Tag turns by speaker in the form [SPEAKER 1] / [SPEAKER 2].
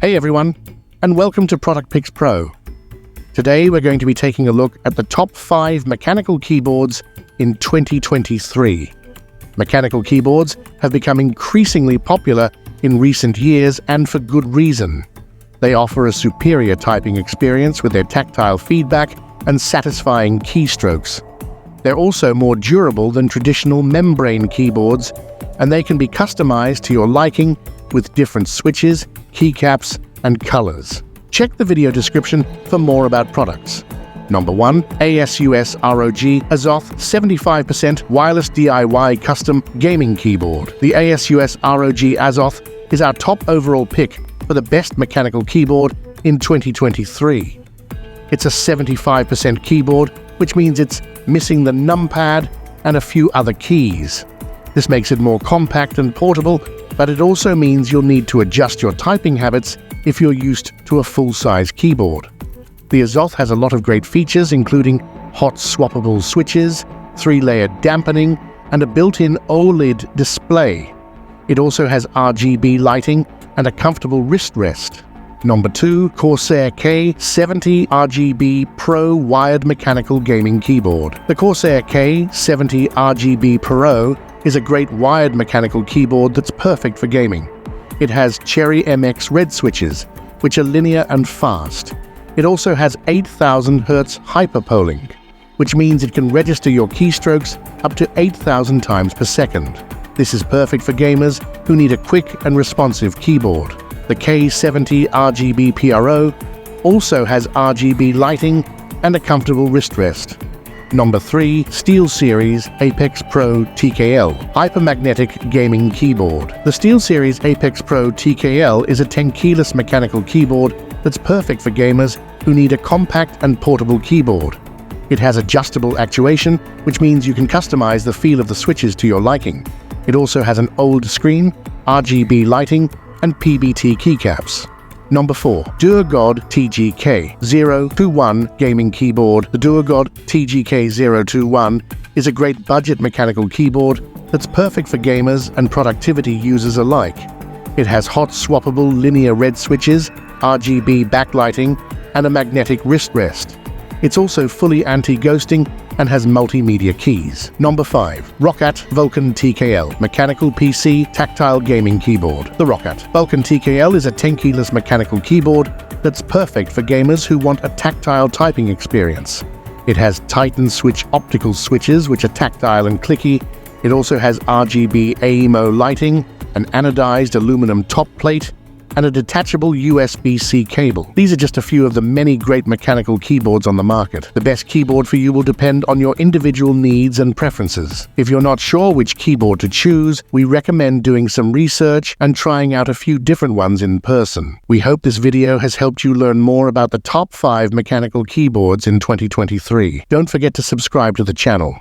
[SPEAKER 1] Hey everyone, and welcome to Product Picks Pro. Today we're going to be taking a look at the top 5 mechanical keyboards in 2023. Mechanical keyboards have become increasingly popular in recent years, and for good reason. They offer a superior typing experience with their tactile feedback and satisfying keystrokes. They're also more durable than traditional membrane keyboards, and they can be customized to your liking with different switches, keycaps, and colors. Check the video description for more about products. Number 1. ASUS ROG Azoth 75% Wireless DIY Custom Gaming Keyboard. The ASUS ROG Azoth is our top overall pick for the best mechanical keyboard in 2023. It's a 75% keyboard, which means it's missing the numpad and a few other keys. This makes it more compact and portable, but it also means you'll need to adjust your typing habits if you're used to a full-size keyboard. The Azoth has a lot of great features, including hot swappable switches, 3-layer dampening, and a built-in OLED display. It also has RGB lighting and a comfortable wrist rest. Number 2. Corsair K70 RGB Pro Wired Mechanical Gaming Keyboard. The Corsair K70 RGB Pro is a great wired mechanical keyboard that's perfect for gaming. It has Cherry MX red switches, which are linear and fast. It also has 8,000 Hz hyperpolling, which means it can register your keystrokes up to 8,000 times per second. This is perfect for gamers who need a quick and responsive keyboard. The K70 RGB PRO also has RGB lighting and a comfortable wrist rest. Number 3. SteelSeries Apex Pro TKL HyperMagnetic Gaming Keyboard. The SteelSeries Apex Pro TKL is a 10-keyless mechanical keyboard that's perfect for gamers who need a compact and portable keyboard. It has adjustable actuation, which means you can customize the feel of the switches to your liking. It also has an OLED screen, RGB lighting, and PBT keycaps. Number 4. DURGOD TGK021 Gaming Keyboard. The DURGOD TGK021 is a great budget mechanical keyboard that's perfect for gamers and productivity users alike. It has hot swappable linear red switches, RGB backlighting, and a magnetic wrist rest. It's also fully anti-ghosting and has multimedia keys. Number 5. ROCCAT Vulcan TKL Mechanical PC Tactile Gaming Keyboard. The ROCCAT Vulcan TKL is a 10-keyless mechanical keyboard that's perfect for gamers who want a tactile typing experience. It has Titan switch optical switches, which are tactile and clicky. It also has RGB AEMO lighting, an anodized aluminum top plate, and a detachable USB-C cable. These are just a few of the many great mechanical keyboards on the market. The best keyboard for you will depend on your individual needs and preferences. If you're not sure which keyboard to choose, we recommend doing some research and trying out a few different ones in person. We hope this video has helped you learn more about the top 5 mechanical keyboards in 2023. Don't forget to subscribe to the channel.